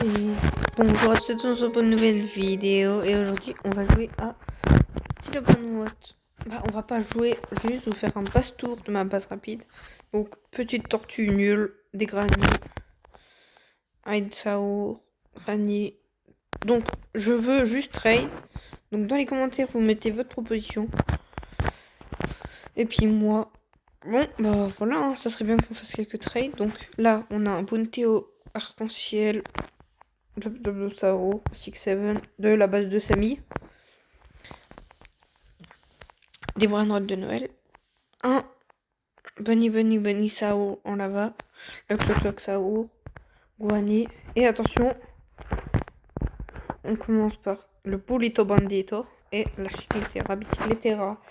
Et bonjour à tous et tous pour une nouvelle vidéo et aujourd'hui on va jouer à Still What. Bah on va pas jouer, je vais juste vous faire un passe-tour de ma base rapide. Donc petite tortue nulle, des granny, Saur, granny. Donc je veux juste trade. Donc dans les commentaires vous mettez votre proposition. Et puis moi, bon bah voilà, hein, ça serait bien qu'on fasse quelques trades. Donc là on a un Bunteo arc-en-ciel. Sao 6-7 de la base de Samy. Des brainrottes de Noël. Un Bunny Sao en lava. Le Cloc Sao. Guani. Et attention, on commence par le Pulito Bandito et la Chicletera Bicicletera.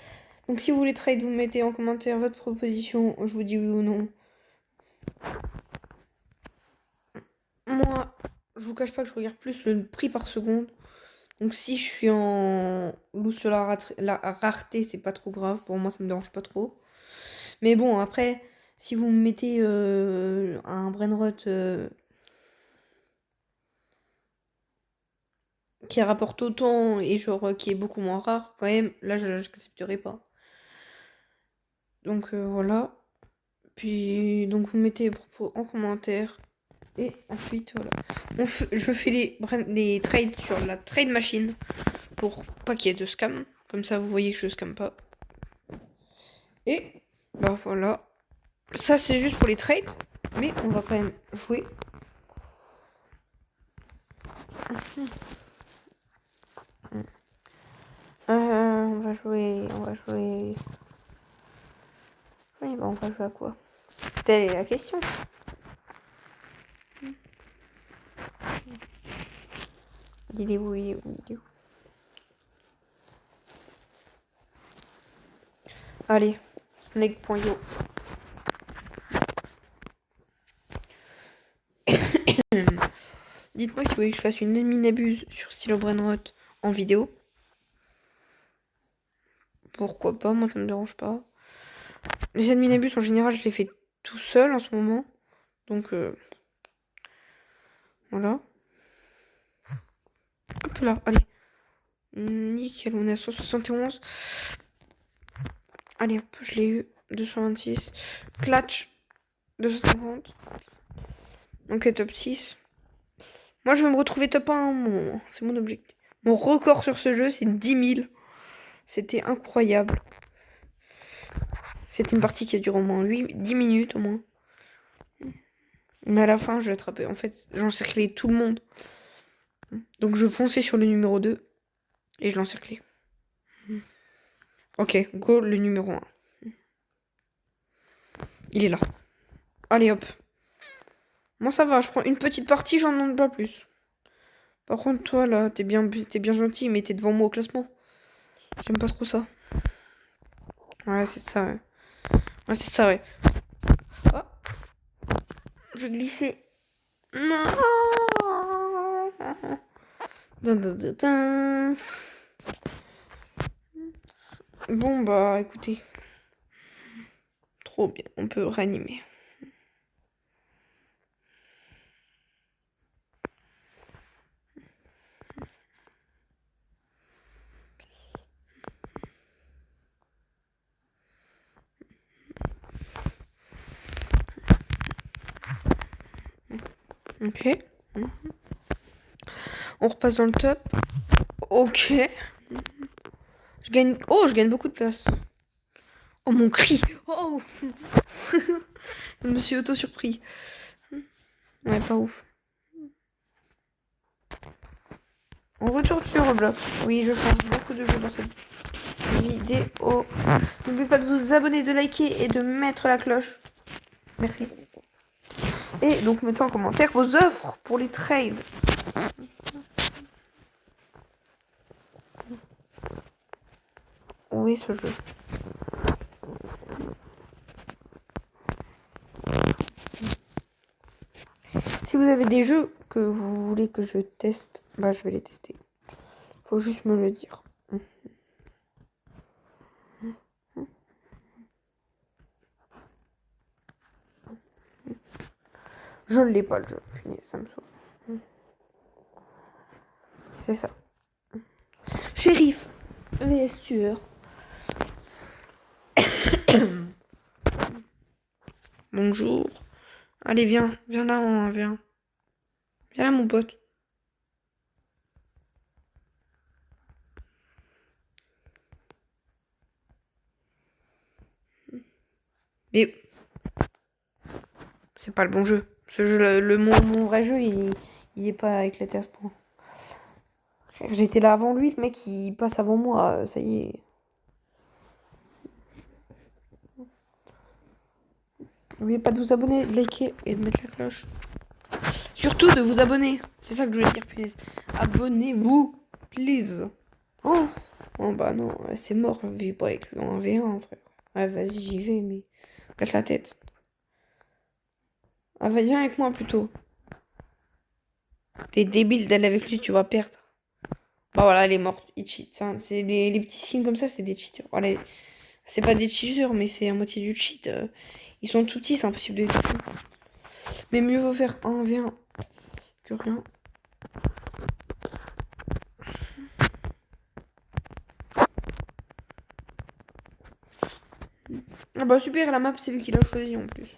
Donc si vous voulez trade, vous mettez en commentaire votre proposition. Je vous dis oui ou non. Moi, je vous cache pas que je regarde plus le prix par seconde. Donc si je suis en loose sur la rareté, c'est pas trop grave. Pour moi, ça me dérange pas trop. Mais bon, après, si vous me mettez un brainrot qui rapporte autant et genre qui est beaucoup moins rare, quand même, là, je n'accepterai pas. Donc voilà. Puis, donc vous mettez les propos en commentaire. Et ensuite, voilà. Je fais les trades sur la trade machine pour pas qu'il y ait de scam. Comme ça, vous voyez que je scam pas. Et bah voilà. Ça, c'est juste pour les trades. Mais on va quand même jouer. On va jouer. Oui, bah on va jouer à quoi? Telle est la question. Il est où? Allez, Snake.io. Dites-moi si vous voulez que je fasse une mini-abuse sur Stylo Brainrot en vidéo. Pourquoi pas, moi ça me dérange pas. Les adminabus en général, je les fais tout seul en ce moment. Donc voilà. Hop là, allez. Nickel, on est à 171. Allez hop, je l'ai eu. 226. Clutch. 250. Ok, top 6. Moi, je vais me retrouver top 1. C'est mon objectif. Mon record sur ce jeu, c'est 10 000. C'était incroyable. C'était une partie qui a duré au moins 10 minutes au moins. Mais à la fin, je l'attrapais. En fait, j'encerclais tout le monde. Donc je fonçais sur le numéro 2. Et je l'encerclais. Ok, go le numéro 1. Il est là. Allez hop. Moi ça va, je prends une petite partie, j'en demande pas plus. Par contre, toi là, t'es bien gentil, mais t'es devant moi au classement. J'aime pas trop ça. Ouais, c'est ça, ouais. Ouais, c'est ça, ouais. Oh, je vais glisser. Non. Bon, bah, écoutez. Trop bien, on peut réanimer. Ok. On repasse dans le top. Ok. Je gagne beaucoup de place. Oh, mon cri. Oh. Je me suis auto-surpris. Ouais, pas ouf. On retourne sur Roblox. Oui, je change beaucoup de jeux dans cette vidéo. N'oubliez pas de vous abonner, de liker et de mettre la cloche. Merci. Et donc, mettez en commentaire vos offres pour les trades. Oui, ce jeu. Si vous avez des jeux que vous voulez que je teste, bah je vais les tester. Faut juste me le dire. Je ne l'ai pas le jeu. Punaise, ça me saoule. c'est ça. Shérif, vs tueur. Bonjour. Allez, viens. Viens là, viens. Viens là, mon pote. Mais c'est pas le bon jeu. Ce jeu, mon vrai jeu, il est pas éclaté à ce point. J'étais là avant lui, le mec il passe avant moi, ça y est. N'oubliez pas de vous abonner, de liker et de mettre la cloche. Surtout de vous abonner. C'est ça que je voulais dire, please. Abonnez-vous, please. Oh, oh bah non, c'est mort, je vis pas avec lui en V1, frère. Ouais, vas-y, j'y vais, mais casse la tête. Ah, vas-y, viens avec moi plutôt. T'es débile d'aller avec lui, tu vas perdre. Bah voilà, elle est morte, il cheat. Hein. C'est les petits signes comme ça, c'est des cheaters. Allez, c'est pas des cheaters, mais c'est à moitié du cheat. Ils sont tout petits, c'est impossible de les toucher. Mais mieux vaut faire 1v1 que rien. Ah bah super, la map c'est lui qui l'a choisi en plus.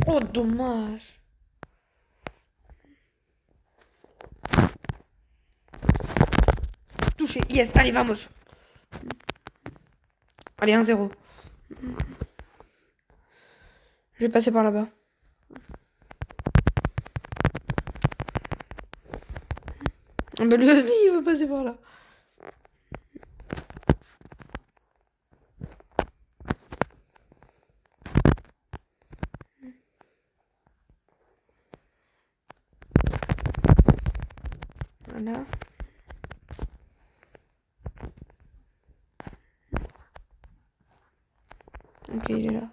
Oh dommage. Touché, yes, allez vamos. Allez 1-0. Je vais passer par là-bas. Ah bah lui aussi il va passer par là. Voilà. Ok, il est là.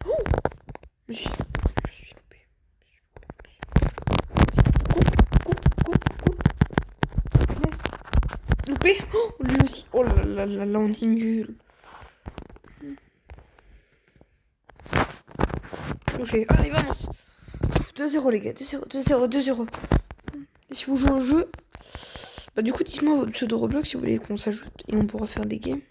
Oh, je me suis loupé. Coupe. Loupé. Oh, lui aussi. Oh là là, là on est nul. Touché. Allez, vamos. 2-0 les gars, 2-0. Et si vous jouez au jeu, bah du coup dites-moi votre pseudo Roblox si vous voulez qu'on s'ajoute et on pourra faire des games.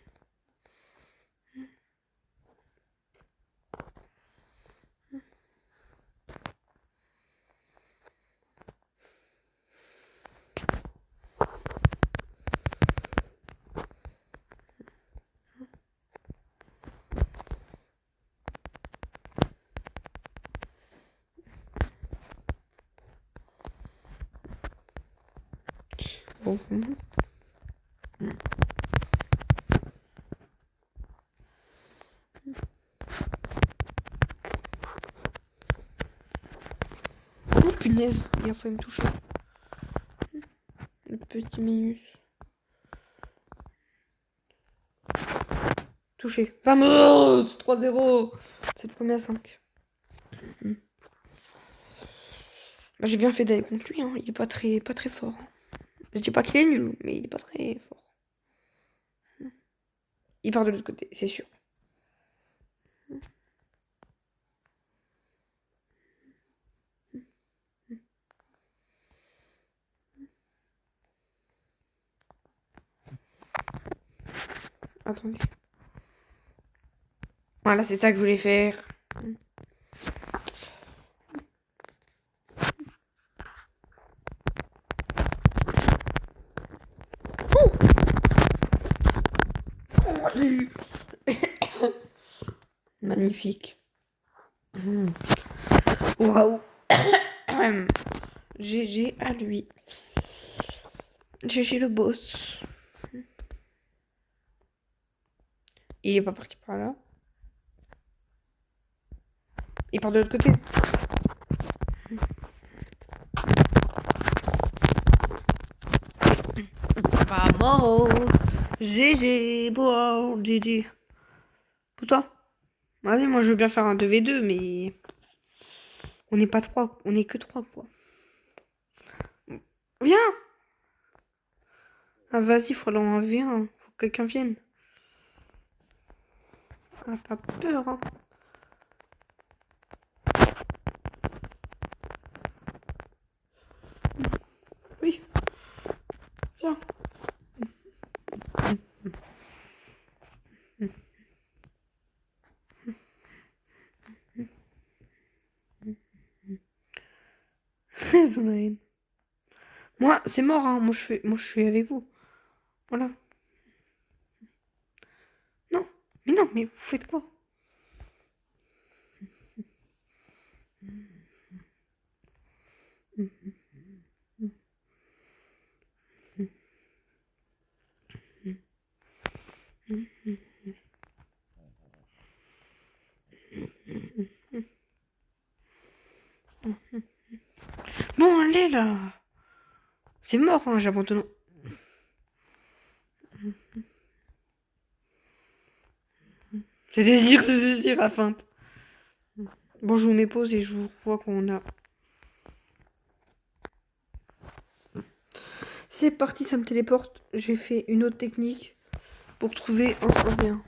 Bon. Oh punaise, il a failli me toucher. Le petit minus. Touché. Vamos 3-0. C'est le premier à 5. Bah, j'ai bien fait d'aller contre lui, hein. Il est pas très fort. Je dis pas qu'il est nul, mais il est pas très fort. Il part de l'autre côté, c'est sûr. Attendez. Voilà, c'est ça que je voulais faire. Oh, je l'ai eu. Magnifique. Waouh. GG à lui. GG le boss. Il est pas parti par là. Il part de l'autre côté. GG, wow, GG. Pour toi? Vas-y, moi je veux bien faire un 2v2, mais on n'est pas 3, on est que 3 quoi. Viens! Ah vas-y, faut en 1v1, faut que quelqu'un vienne. Ah, pas peur, hein. Oui, viens. Ils ont la haine. Moi, c'est mort, hein. Moi, je suis avec vous. Voilà. Non, mais vous faites quoi? Bon, allez là. C'est mort, hein, j'abandonne. C'est désir, à feinte. Bon, je vous mets pause et je vous vois qu'on a. C'est parti, ça me téléporte. J'ai fait une autre technique pour trouver encore bien.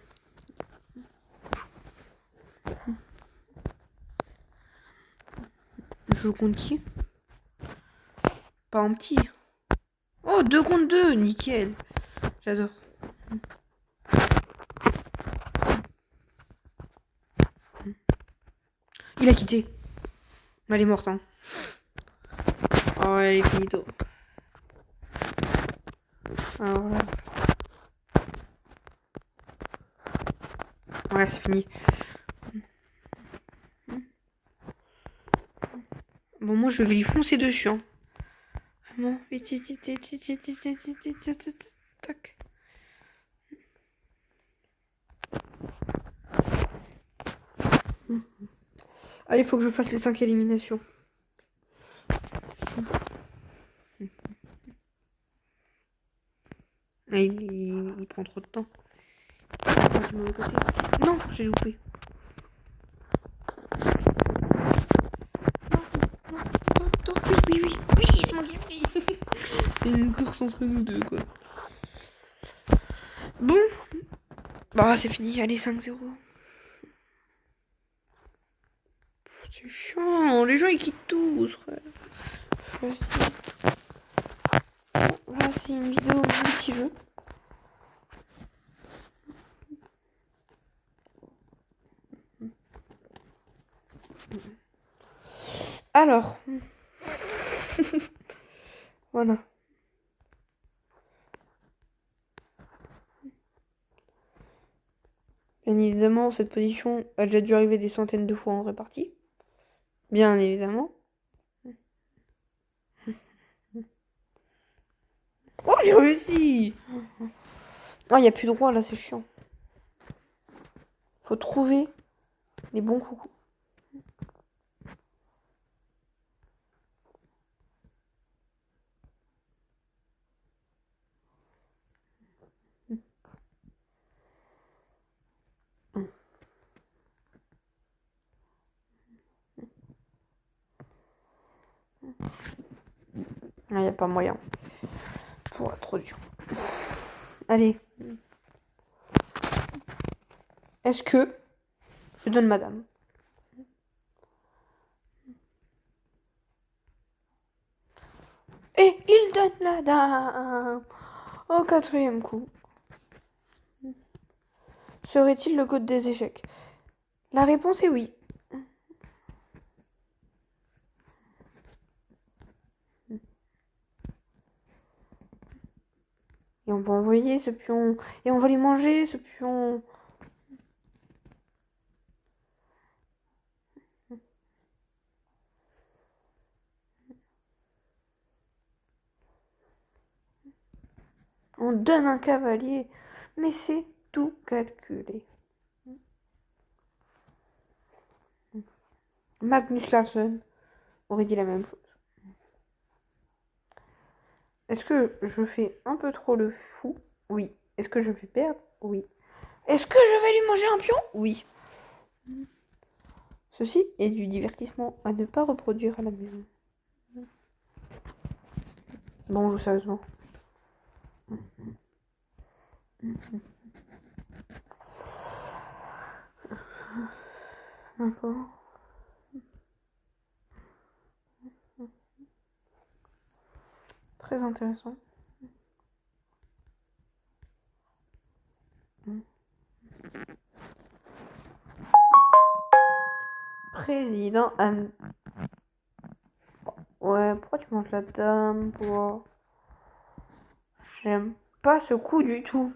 Je joue contre qui? Pas en petit. Oh, 2 contre 2, nickel. J'adore. Il a quitté. Elle est morte, hein. Oh, elle est finito. Alors là. Ouais, c'est fini. Bon, moi, je vais lui foncer dessus, hein. Vraiment. Vite, vite, vite, vite, vite, vite, vite, vite, vite, vite, vite, vite. Tac. Allez, faut que je fasse les 5 éliminations. Ah, il prend trop de temps. Non, j'ai loupé. Oui, oui, oui, c'est moi qui ai pris. C'est une course entre nous deux, quoi. Bon. Bah, c'est fini. Allez, 5-0. C'est chiant. Les gens, ils quittent tous, frère. Là, c'est une vidéo multi-jeu. Alors. Voilà. Bien évidemment, cette position a déjà dû arriver des centaines de fois en répartie. Bien évidemment. Oh, j'ai réussi! Oh, il n'y a plus de roi là, c'est chiant. Faut trouver les bons coucous. Il n'y a pas moyen. Pour trop dur. Allez. Est-ce que je donne madame? Et il donne la dame au 4e coup. Serait-il le code des échecs? La réponse est oui. Et on va envoyer ce pion. Et on va lui manger ce pion. On donne un cavalier. Mais c'est tout calculé. Magnus Carlsen aurait dit la même chose. Est-ce que je fais un peu trop le fou? Oui. Est-ce que je vais perdre? Oui. Est-ce que je vais lui manger un pion? Oui. Ceci est du divertissement à ne pas reproduire à la maison. Bon, on joue sérieusement. D'accord. Très intéressant. Président Anne. Ouais, pourquoi tu manges la dame? Pourquoi? J'aime pas ce coup du tout.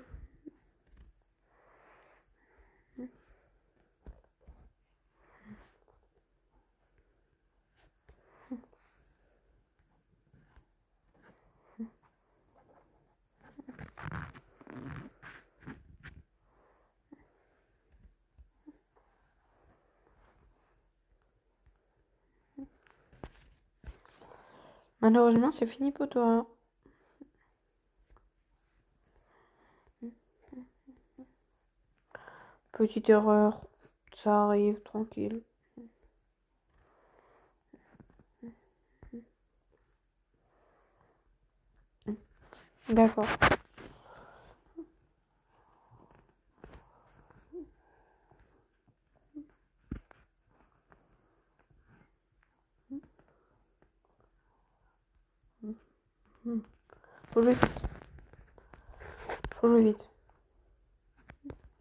Malheureusement, c'est fini pour toi. Petite erreur. Ça arrive, tranquille. D'accord. Faut jouer vite. Faut jouer vite.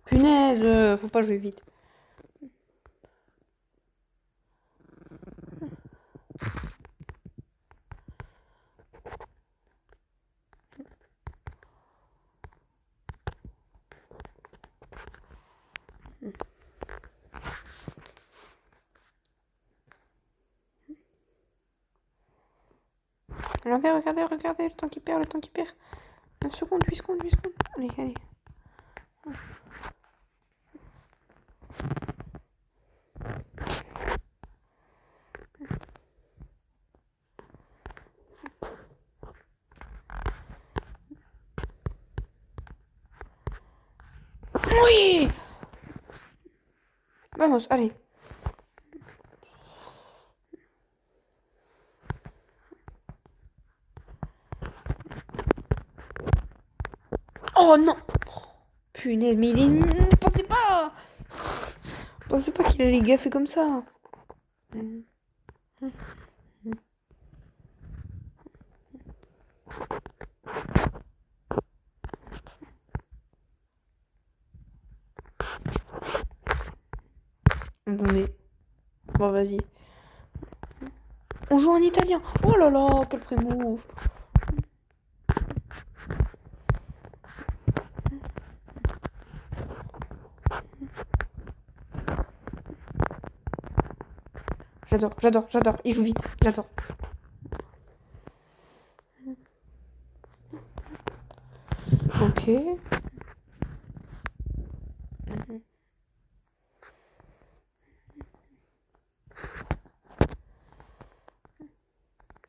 Punaise, faut pas jouer vite. Regardez, regardez, regardez, le temps qui perd, le temps qui perd. 9 secondes, 8 secondes, 8 secondes. Allez, allez. Oui! Vamos, allez. Oh non! Punaise, mais il est... Pensez pas qu'il allait gaffer comme ça. Attendez. Bon, vas-y. On joue en italien. Oh là là, quel pré-move. J'adore, j'adore, j'adore. Il joue vite, j'adore. Ok.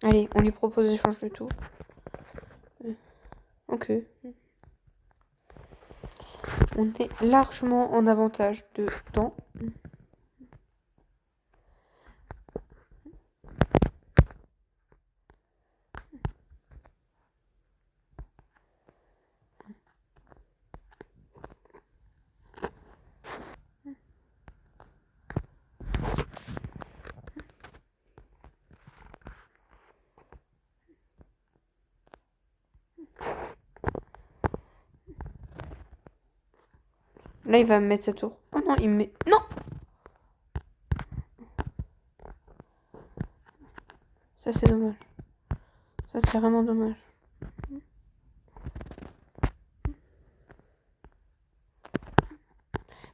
Allez, on lui propose d'échange de tour. Ok. On est largement en avantage de temps. Là, il va me mettre sa tour. Oh non, il me met... Non! Ça, c'est dommage. Ça, c'est vraiment dommage.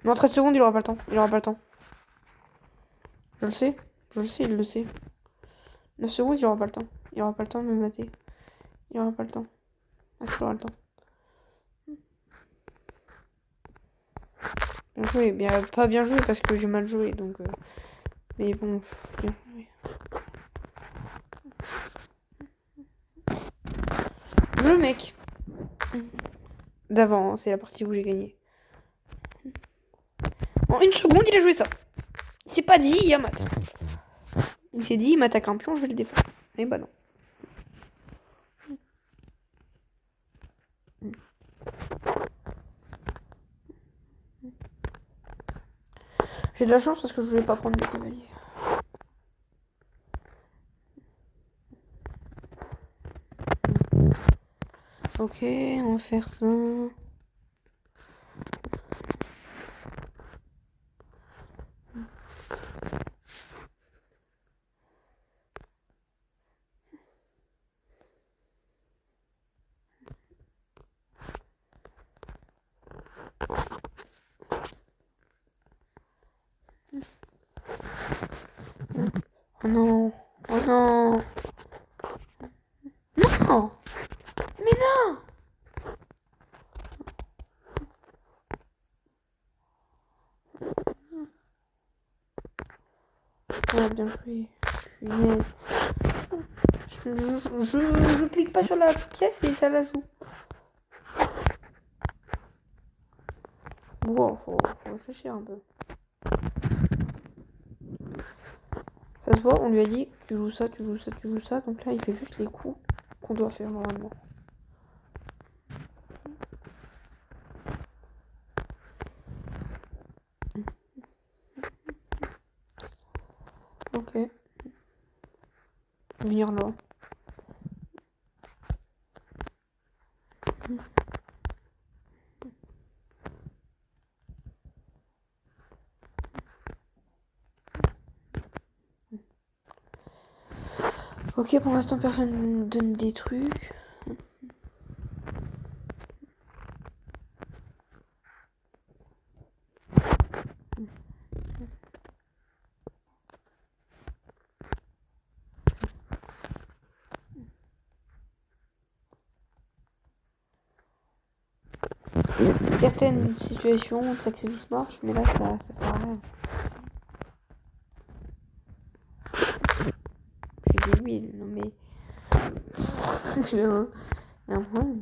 Mais en 13 secondes, il aura pas le temps. Il aura pas le temps. Je le sais. Je le sais, il le sait. 9 secondes, il aura pas le temps. Il aura pas le temps de me mater. Il aura pas le temps. Ah, il aura le temps. Bien joué. Bien, pas bien joué parce que j'ai mal joué. Donc, mais bon, bien joué. Le mec. d'avant, hein. C'est la partie où j'ai gagné. En une seconde, il a joué ça. Il s'est pas dit, il y a mat. Il s'est dit, il m'attaque un pion, je vais le défendre. Et bah non. J'ai de la chance parce que je voulais pas prendre le cavalier. Ok, on va faire ça. Oh non. Oh non. Non. Mais non. Ah, bien joué. Punaise. Je clique pas sur la pièce et ça la joue. Bon, faut réfléchir un peu. Ça se voit, on lui a dit tu joues ça, tu joues ça, tu joues ça. Donc là, il fait juste les coups qu'on doit faire normalement. Ok. Venir là. Ok, pour l'instant, personne ne donne des trucs. Certaines situations de sacrifice marchent, mais là, ça sert à rien. Je suis débile, non mais... Il y a un problème.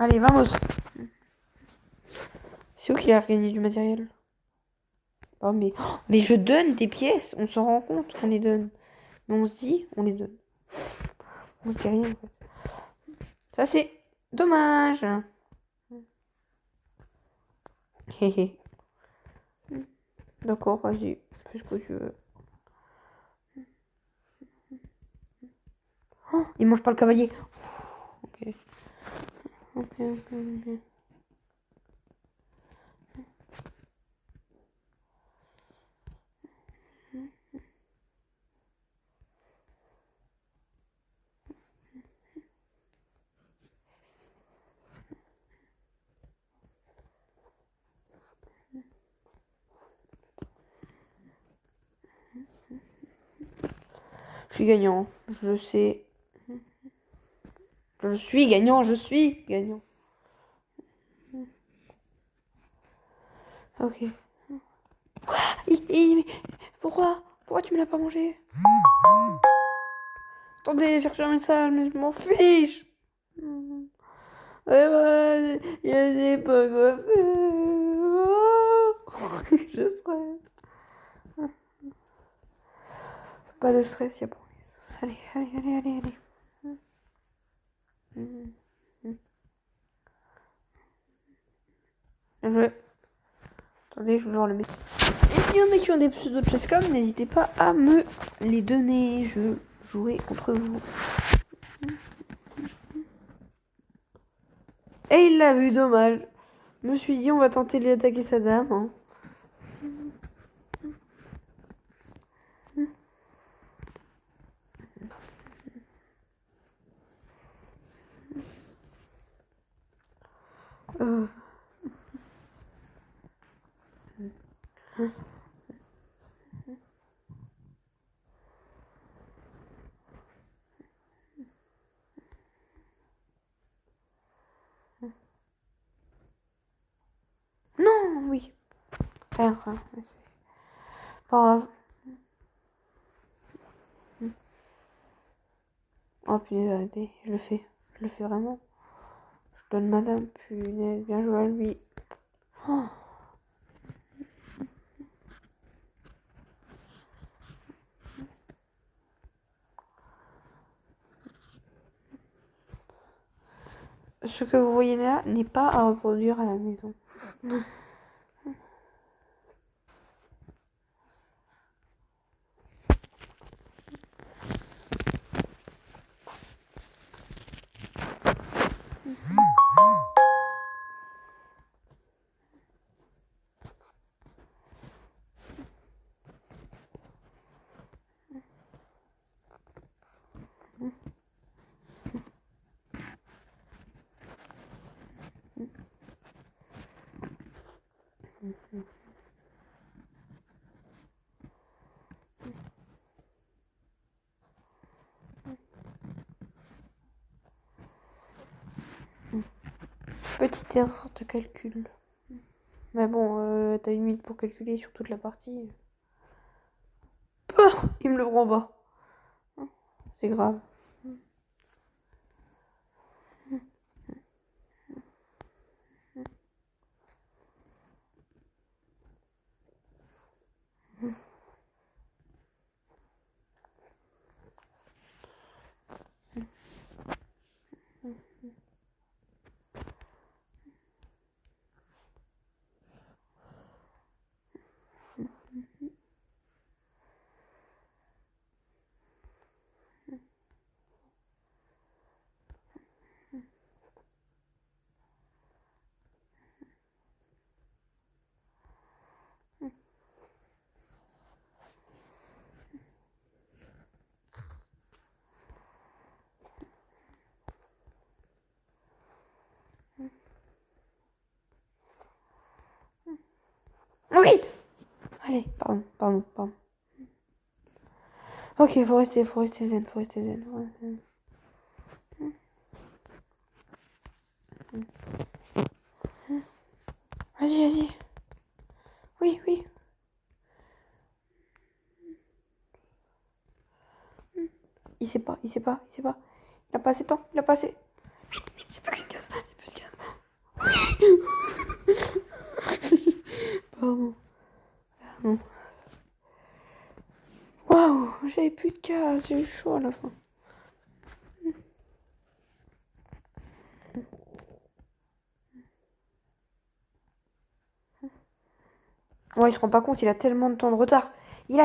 Allez, vamos. C'est où qu'il a gagné du matériel? Oh, mais je donne des pièces, on s'en rend compte qu'on les donne. Mais on se dit, on les donne. On se dit rien en fait. Ça c'est dommage. Héhé. D'accord, vas-y, fais ce que tu veux. Oh, il mange pas le cavalier. Ok. Ok. Je suis gagnant, je sais. Je suis gagnant, je suis gagnant. Ok. Quoi? Pourquoi? Pourquoi tu me l'as pas mangé? Attendez, j'ai reçu un message, mais je m'en fiche. Ouais, il a des pas quoi faire. Je stresse. Pas de stress, y'a pour les... Allez. Je... Attendez, je vais voir le mettre. Et s'il y en a qui ont des pseudos de Chesscom, n'hésitez pas à me les donner. Je jouerai contre vous. Et il l'a vu, dommage. Je me suis dit, on va tenter de lui attaquer sa dame. Hein. Rien. Pas grave. Oh punaise, arrêtez. Je le fais. Je le fais vraiment. Je donne madame. Punaise, bien joué à lui. Oh. Ce que vous voyez là n'est pas à reproduire à la maison. Petite erreur de calcul. Mais bon, t'as une minute pour calculer sur toute la partie. Oh, il me le prend pas. C'est grave. Oui. Allez, pardon. Ok, faut rester zen. Vas-y. Oui. Il sait pas. Il a pas assez de temps, Vite, j'ai plus qu'une case. Pardon. Waouh, j'avais plus de case, j'ai eu chaud à la fin. Ouais, il se rend pas compte, il a tellement de temps de retard. 10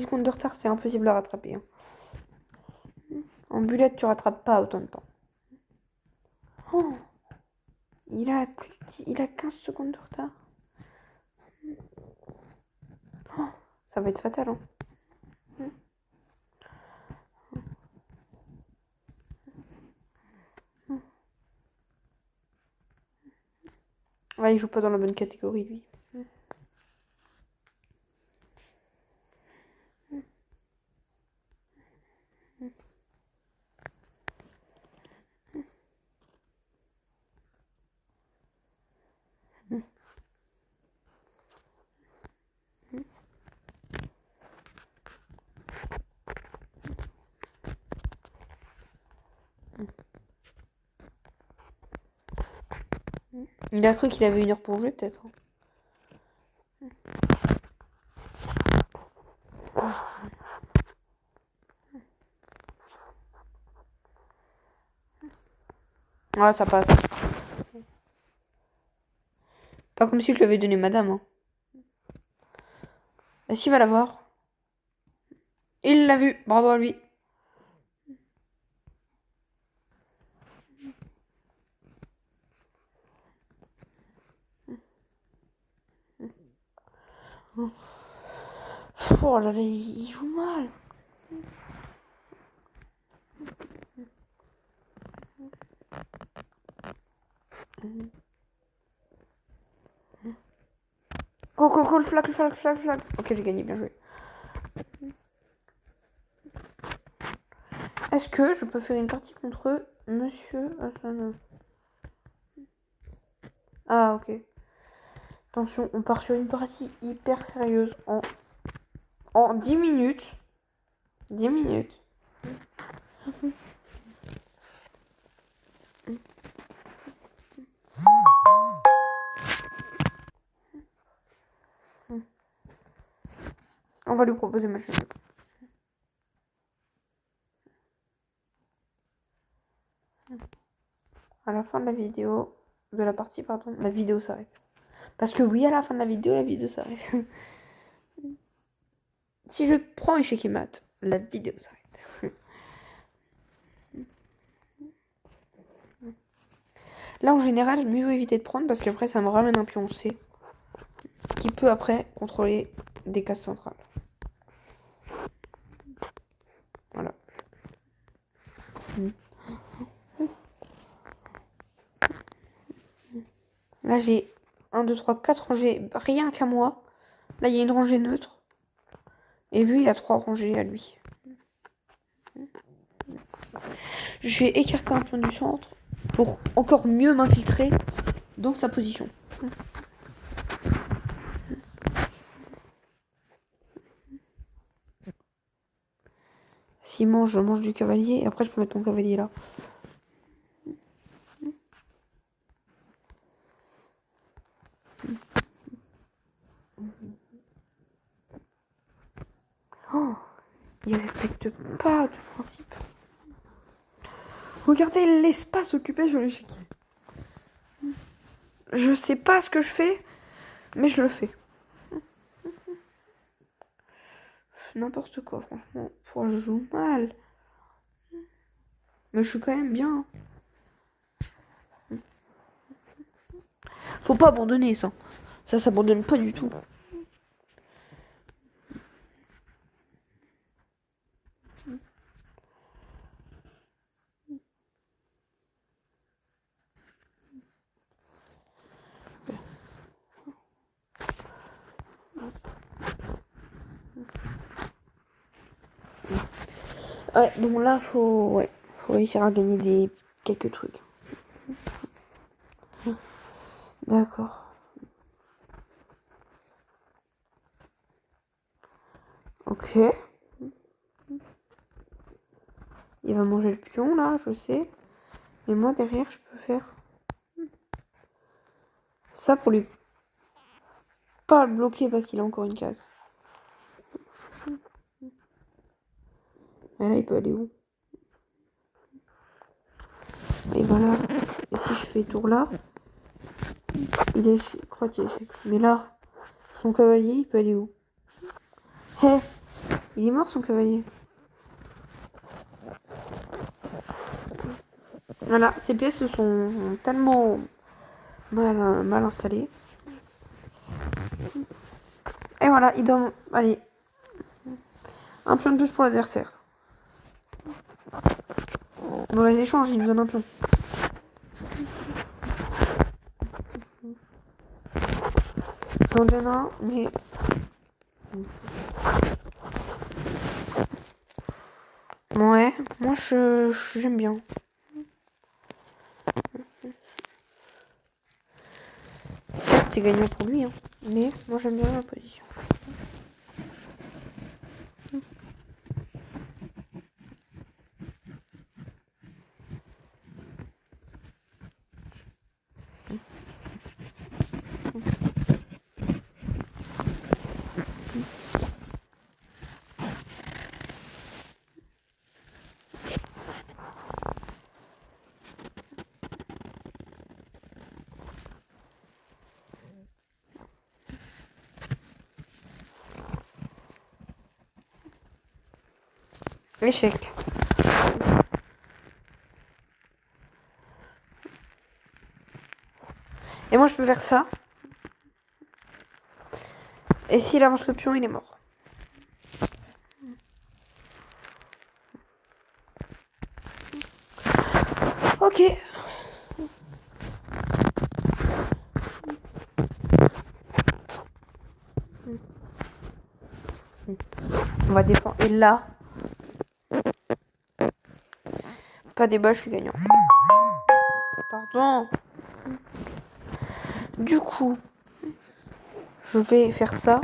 secondes de retard, c'est impossible à rattraper. Hein. En bullet, tu rattrapes pas autant de temps. Oh, il a 15 secondes de retard. Oh, ça va être fatal. Hein. Ouais, il joue pas dans la bonne catégorie, lui. Il a cru qu'il avait 1 heure pour jouer, peut-être. Ouais, ça passe. Pas comme si je lui avais donné madame. Hein. Bah, s'il va l'avoir. Il l'a vu, bravo à lui. Oh là là, il joue mal. Go, le flag. Ok, j'ai gagné, bien joué. Est-ce que je peux faire une partie contre monsieur... Ah, ok. Attention, on part sur une partie hyper sérieuse en 10 minutes. 10 minutes. On va lui proposer ma chaîne. À la fin de la vidéo, la vidéo s'arrête. Parce que oui, à la fin de la vidéo s'arrête. Si je prends échec et mat, la vidéo s'arrête. Là, en général, mieux vaut éviter de prendre parce qu'après, ça me ramène un pion C qui peut après contrôler des cases centrales. Voilà. Là, j'ai 1, 2, 3, 4 rangées rien qu'à moi. Là, il y a une rangée neutre. Et lui, il a 3 rangées à lui. Je vais écarter un pion du centre pour encore mieux m'infiltrer dans sa position. S'il mange, je mange du cavalier. Et après, je peux mettre mon cavalier là. Oh, il respecte pas de principe. Regardez l'espace occupé sur l'échiquier. Je sais pas ce que je fais, mais je le fais. N'importe quoi, franchement. Je joue mal. Mais je suis quand même bien. Faut pas abandonner ça. Ça s'abandonne pas du tout. Ouais, donc là, faut réussir à gagner quelques trucs. D'accord. Ok. Il va manger le pion, là, je sais. Mais moi, derrière, je peux faire ça pour lui pas le bloquer parce qu'il a encore une case. Et là, il peut aller où? Et voilà. Et si je fais tour là, je crois qu'il est échec. Mais là, son cavalier, il peut aller où? Hé, il est mort son cavalier. Voilà, ces pièces se sont tellement mal installées. Et voilà, il donne... Allez. Un pion de plus pour l'adversaire. Mauvais échange, il me donne un pion. J'en donne un, mais... Ouais, moi j'aime bien. Certes, c'est gagnant pour lui, hein, mais moi j'aime bien la position. Échec. Et moi je peux faire ça. Et s'il avance le pion, il est mort. Ok. On va défendre. Et là, pas débat, je suis gagnant. Pardon. Du coup, Je vais faire ça.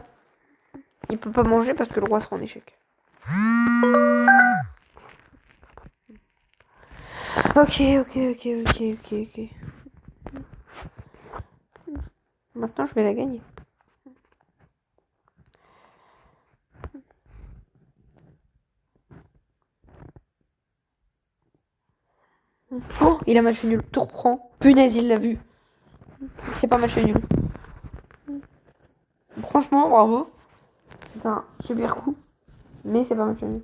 Il peut pas manger parce que le roi sera en échec. Ok. Maintenant, je vais la gagner. Oh, il a match nul. Tour prend. Punaise, il l'a vu. C'est pas match nul. Franchement, bravo. C'est un super coup. Mais c'est pas match nul.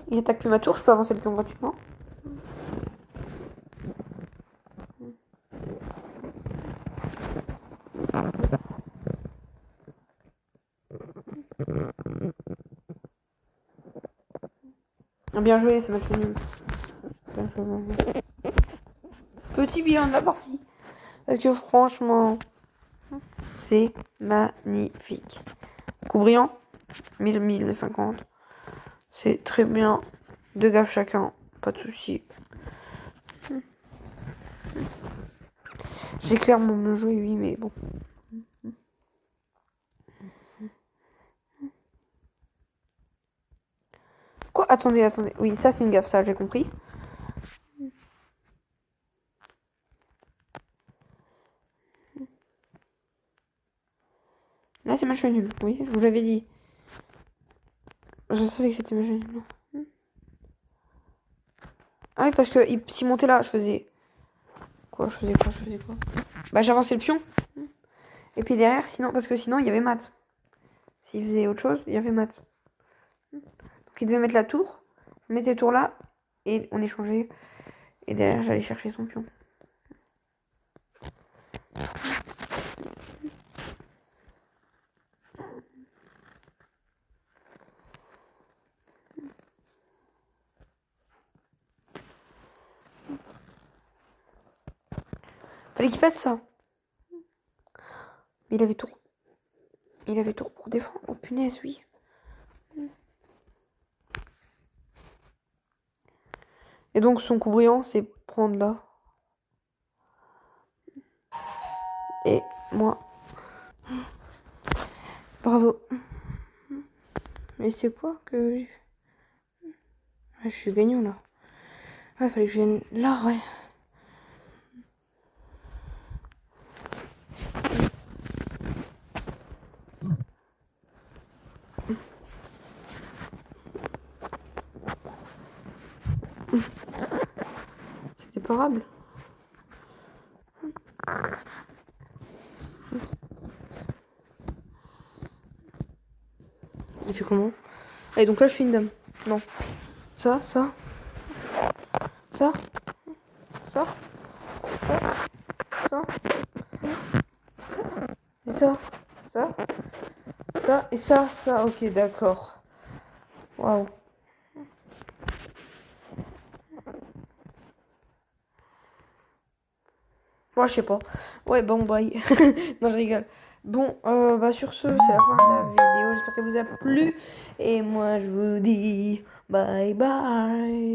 Il attaque plus ma tour, je peux avancer le pion gratuitement. Bien joué, c'est match nul. Bien joué. Petit bilan de la partie. Parce que franchement, c'est magnifique. Coup brillant, 1050. C'est très bien. 2 gaffes chacun, pas de soucis. J'ai clairement mieux joué, oui, mais bon. Quoi? Attendez. Oui, ça c'est une gaffe, ça j'ai compris. Là c'est match nul, oui, je vous l'avais dit. Je savais que c'était match nul. Ah oui, parce que s'il montait là, je faisais... Quoi? Bah j'avançais le pion. Et puis derrière, sinon, parce que sinon il y avait mat. S'il faisait autre chose, il y avait mat. Donc il devait mettre la tour, mettre les tours là, et on échangeait. Et derrière, j'allais chercher son pion. Fallait qu'il fasse ça. Mais il avait tour. Il avait tour pour défendre. Oh punaise, oui. Et donc son coup brillant, c'est prendre là. Et moi. Bravo. Mais c'est quoi que... Ah, je suis gagnant là. Ah, fallait que je vienne là, ouais. C'était pas grave. Il fait comment? Allez, donc là, je fais une dame. Non. Ça. Et ça. Ok, d'accord. Waouh. Moi, je sais pas. Ouais, bon, bye. Non, je rigole. Bon, bah sur ce, c'est la fin de la vidéo. J'espère qu'elle vous a plu. Et moi, je vous dis bye bye.